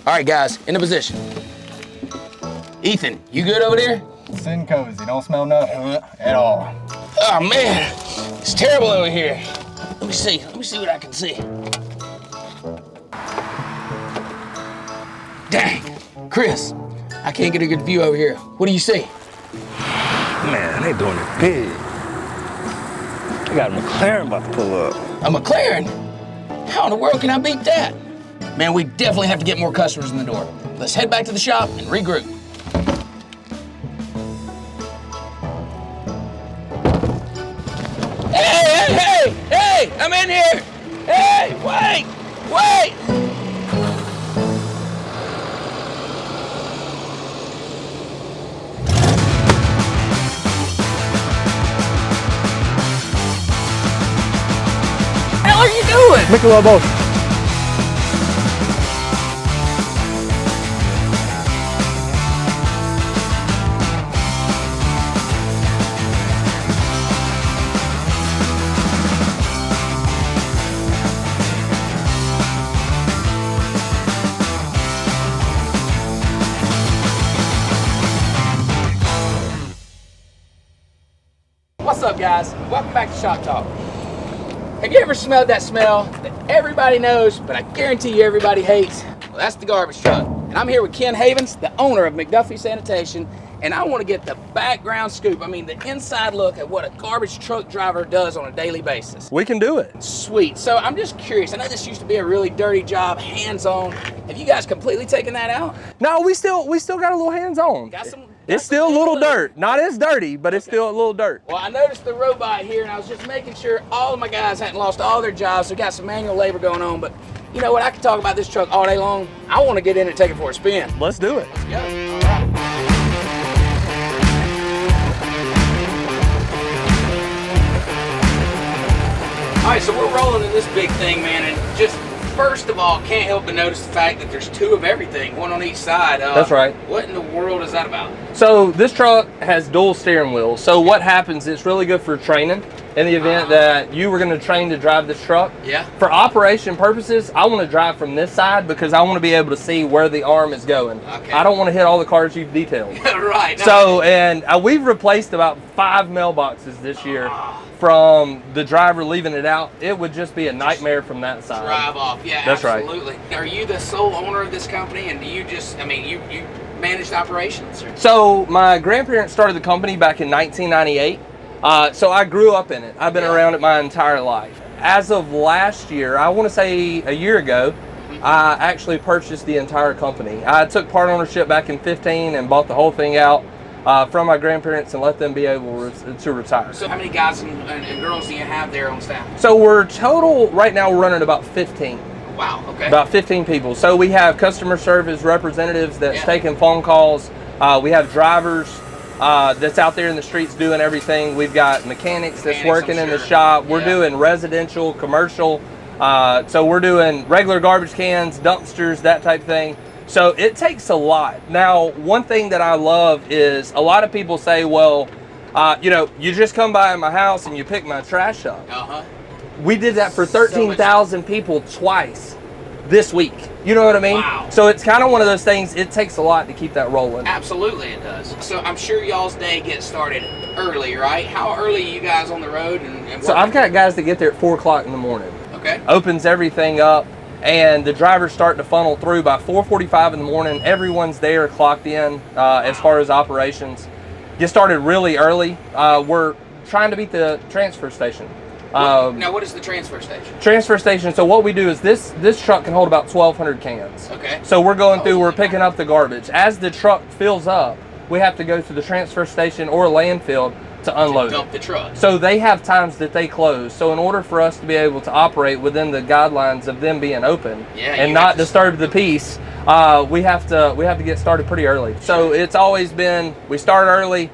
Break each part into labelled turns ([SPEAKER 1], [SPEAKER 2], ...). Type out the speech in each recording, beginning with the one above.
[SPEAKER 1] All right, guys, in the position. Ethan, you good over there?
[SPEAKER 2] Sitting cozy, don't smell nothing at all.
[SPEAKER 1] Oh man, it's terrible over here. Let me see what I can see. Dang, Chris, I can't get a good view over here. What do you see?
[SPEAKER 3] Man, they doing it big. They got a McLaren about to pull up.
[SPEAKER 1] A McLaren? How in the world can I beat that? Man, we definitely have to get more customers in the door. Let's head back to the shop and regroup. Hey, I'm in here. Hey, wait. What the hell are you doing?
[SPEAKER 3] Michelob Ultra.
[SPEAKER 1] What's up, guys? Welcome back to Shop Talk. Have you ever smelled that smell that everybody knows, but I guarantee you everybody hates? Well, that's the garbage truck. And I'm here with Ken Havens, the owner of McDuffie's Sanitation, and I want to get the background scoop, I mean the inside look at what a garbage truck driver does on a daily basis.
[SPEAKER 3] We can do it.
[SPEAKER 1] Sweet. So I'm just curious, I know this used to be a really dirty job, hands-on. Have you guys completely taken that out?
[SPEAKER 3] No, we still got a little hands-on. It's still a little dirt. Not as dirty, but it's still a little dirt.
[SPEAKER 1] Well, I noticed the robot here, and I was just making sure all of my guys hadn't lost all their jobs, so we got some manual labor going on. But you know what? I could talk about this truck all day long. I want to get in and take it for a spin.
[SPEAKER 3] Let's do it.
[SPEAKER 1] Let's go. All right. All right, so we're rolling in this big thing, man, and just first of all, can't help but notice the fact that there's two of everything, one on each side.
[SPEAKER 3] That's right.
[SPEAKER 1] What in the world is that about?
[SPEAKER 3] So this truck has dual steering wheels. So what happens, it's really good for training in the event that you were going to train to drive this truck.
[SPEAKER 1] Yeah.
[SPEAKER 3] For operation purposes, I want to drive from this side because I want to be able to see where the arm is going.
[SPEAKER 1] Okay.
[SPEAKER 3] I don't want to hit all the cars you've detailed.
[SPEAKER 1] Right. No.
[SPEAKER 3] So, and we've replaced about 5 mailboxes this year. From the driver leaving it out, it would just be a nightmare from that side.
[SPEAKER 1] Drive off, yeah,
[SPEAKER 3] that's
[SPEAKER 1] absolutely.
[SPEAKER 3] Right.
[SPEAKER 1] Are you the sole owner of this company, and do you just, I mean, you manage operations? Or?
[SPEAKER 3] So my grandparents started the company back in 1998. So I grew up in it. I've been around it my entire life. As of last year, I want to say a year ago, I actually purchased the entire company. I took part ownership back in 15 and bought the whole thing out. From my grandparents and let them be able to retire.
[SPEAKER 1] So how many guys and girls do you have there on staff?
[SPEAKER 3] So we're total, right now we're running about 15.
[SPEAKER 1] Wow, okay.
[SPEAKER 3] About 15 people. So we have customer service representatives that's taking phone calls. We have drivers that's out there in the streets doing everything. We've got mechanics that's working in the shop. We're doing residential, commercial. So we're doing regular garbage cans, dumpsters, that type of thing. So it takes a lot. Now, one thing that I love is a lot of people say, well, you know, you just come by my house and you pick my trash up. We did that for 13,000 people twice this week. You know what I mean?
[SPEAKER 1] Wow.
[SPEAKER 3] So it's kind of one of those things, it takes a lot to keep that rolling.
[SPEAKER 1] Absolutely it does. So I'm sure y'all's day gets started early, right? How early are you guys on the road? And
[SPEAKER 3] so I've got guys that get there at 4 o'clock in the morning.
[SPEAKER 1] Okay.
[SPEAKER 3] Opens everything up. And the drivers start to funnel through by 4:45 in the morning. Everyone's there, clocked in as far as operations. Get started really early. We're trying to beat the transfer station.
[SPEAKER 1] Now, what is the transfer station?
[SPEAKER 3] Transfer station. So what we do is this truck can hold about 1,200 cans.
[SPEAKER 1] Okay.
[SPEAKER 3] So we're going through. We're picking up the garbage. As the truck fills up, we have to go to the transfer station or landfill to unload
[SPEAKER 1] dump the truck.
[SPEAKER 3] So they have times that they close. So in order for us to be able to operate within the guidelines of them being open and not disturb the peace, we have to get started pretty early. So it's always been, we start early,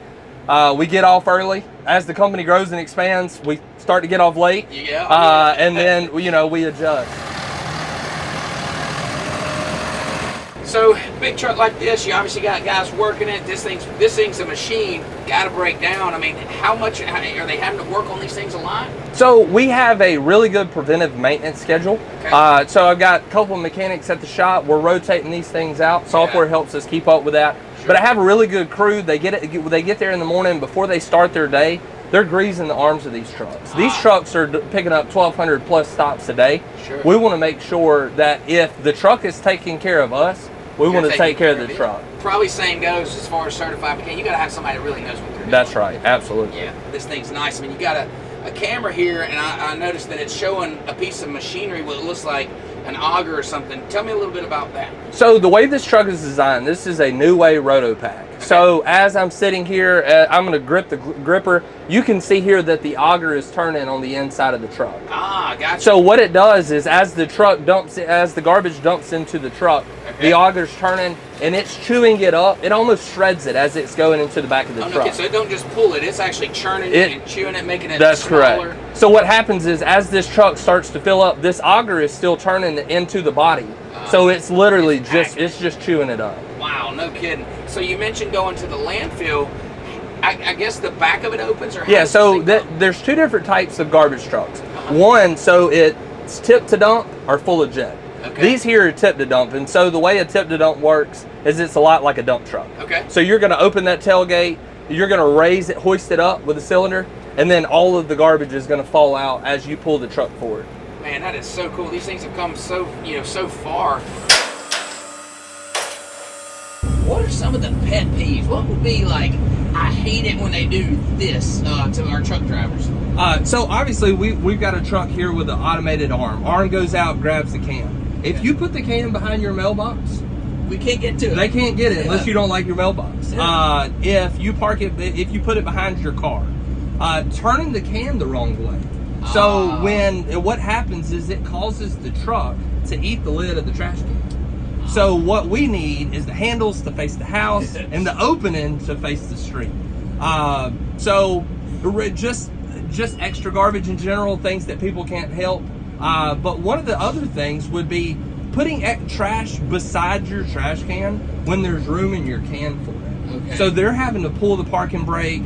[SPEAKER 3] we get off early. As the company grows and expands, we start to get off late, and then we adjust.
[SPEAKER 1] So big truck like this, you obviously got guys working it. This thing's a machine. Got to break down. I mean, how much are they having to work on these things a lot?
[SPEAKER 3] So we have a really good preventive maintenance schedule. Okay. So I've got a couple of mechanics at the shop. We're rotating these things out. Software helps us keep up with that. Sure. But I have a really good crew. They get there in the morning before they start their day. They're greasing the arms of these trucks. These trucks are picking up 1,200 plus stops a day. Sure. We want to make sure that if the truck is taking care of us, we want to take care of the truck.
[SPEAKER 1] Probably same goes as far as certified mechanic. You got to have somebody that really knows what they're doing.
[SPEAKER 3] That's right, absolutely.
[SPEAKER 1] Yeah, this thing's nice. I mean, you got a camera here, and I noticed that it's showing a piece of machinery, what looks like an auger or something. Tell me a little bit about that.
[SPEAKER 3] So the way this truck is designed, this is a New Way Roto Pack. Okay. So as I'm sitting here, I'm going to grip the gripper. You can see here that the auger is turning on the inside of the truck.
[SPEAKER 1] Ah, gotcha.
[SPEAKER 3] So what it does is as the garbage dumps into the truck, the auger's turning and it's chewing it up. It almost shreds it as it's going into the back of the truck.
[SPEAKER 1] Okay, so it don't just pull it, it's actually churning it and chewing it, making it
[SPEAKER 3] That's
[SPEAKER 1] smaller.
[SPEAKER 3] Correct. So what happens is as this truck starts to fill up, this auger is still turning into the body. So it's literally it's just chewing it up.
[SPEAKER 1] Wow, no kidding. So you mentioned going to the landfill. I guess the back of it opens, or
[SPEAKER 3] yeah. So there's two different types of garbage trucks. One, so it's tip to dump or full of jet. Okay. These here are tip to dump, and so the way a tip to dump works is it's a lot like a dump truck. Okay. So you're going to open that tailgate, you're going to raise it, hoist it up with a cylinder, and then all of the garbage is going to fall out as you pull the truck forward.
[SPEAKER 1] Man, that is so cool. These things have come so far. What are some of the pet peeves? What would be like, I hate it when they do this to our truck drivers?
[SPEAKER 3] So obviously we've got a truck here with an automated arm. Arm goes out, grabs the can. If you put the can behind your mailbox,
[SPEAKER 1] we can't get to it.
[SPEAKER 3] They can't get it unless you don't like your mailbox. Yeah. If you put it behind your car, turning the can the wrong way. So what happens is it causes the truck to eat the lid of the trash can. So what we need is the handles to face the house and the opening to face the street. So just extra garbage in general, things that people can't help. But one of the other things would be putting trash beside your trash can when there's room in your can for it. Okay. So they're having to pull the parking brake,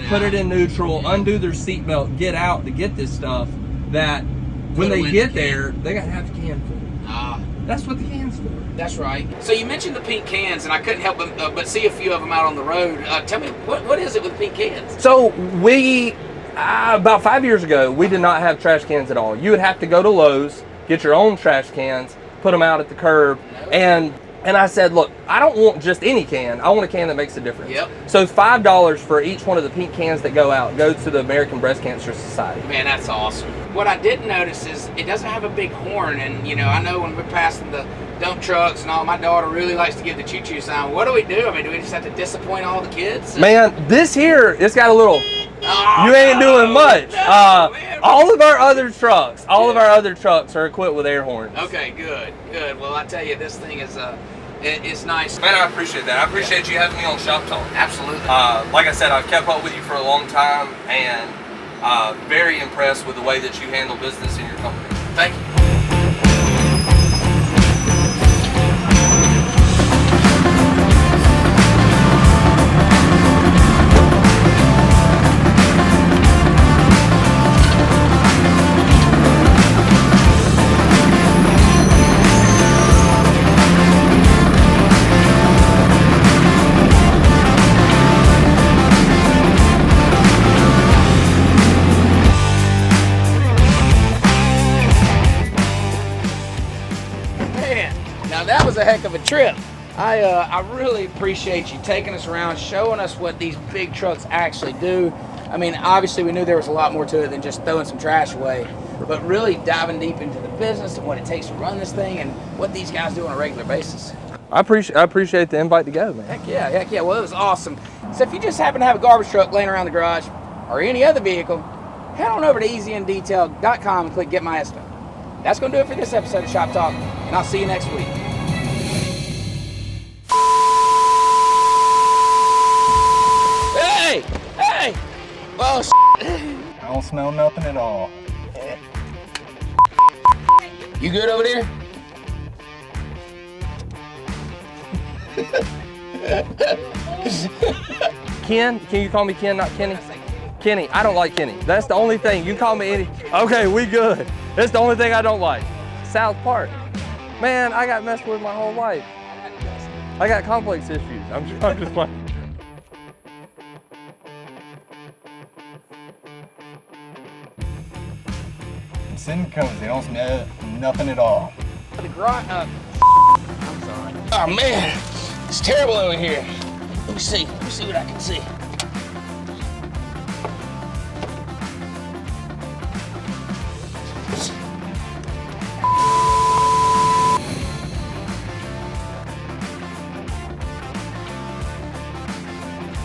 [SPEAKER 3] put it in neutral, undo their seatbelt, get out to get this stuff that when they get there, they got to have the can full. That's what the can's for.
[SPEAKER 1] That's right. So you mentioned the pink cans, and I couldn't help but see a few of them out on the road. Tell me, what is it with pink cans?
[SPEAKER 3] So about 5 years ago, we did not have trash cans at all. You would have to go to Lowe's, get your own trash cans, put them out at the curb, and I said, look, I don't want just any can. I want a can that makes a difference. Yep. So $5 for each one of the pink cans that go out goes to the American Breast Cancer Society.
[SPEAKER 1] Man, that's awesome. What I did notice is it doesn't have a big horn, and I know when we're passing the dump trucks and all, my daughter really likes to give the choo-choo sign. What do we do? I mean, do we just have to disappoint all the kids?
[SPEAKER 3] Man, this here, it's got a little... you ain't doing much. All of our other trucks are equipped with air horns.
[SPEAKER 1] Okay, good. Well, I tell you, this thing is it's nice.
[SPEAKER 3] Man, I appreciate that. I appreciate you having me on Shop Talk.
[SPEAKER 1] Absolutely.
[SPEAKER 3] Like I said, I've kept up with you for a long time, and very impressed with the way that you handle business in your company.
[SPEAKER 1] Thank you. That was a heck of a trip. I really appreciate you taking us around, showing us what these big trucks actually do. I mean, obviously we knew there was a lot more to it than just throwing some trash away, but really diving deep into the business and what it takes to run this thing and what these guys do on a regular basis.
[SPEAKER 3] I appreciate the invite to go, man.
[SPEAKER 1] Heck yeah. Well, it was awesome. So if you just happen to have a garbage truck laying around the garage or any other vehicle, head on over to easyanddetail.com and click Get My Estimate. That's going to do it for this episode of Shop Talk, and I'll see you next week. Hey! Oh,
[SPEAKER 2] I don't smell nothing at all.
[SPEAKER 1] You good over there?
[SPEAKER 3] Ken? Can you call me Ken, not Kenny? Kenny. I don't like Kenny. That's the only thing. You call me any. Okay, we good. That's the only thing I don't like. South Park. Man, I got messed with my whole life. I got complex issues. I'm just like.
[SPEAKER 2] When Cindy comes, they don't smell nothing at all.
[SPEAKER 1] The garage, I'm sorry. Oh man, it's terrible over here. Let me see what I can see.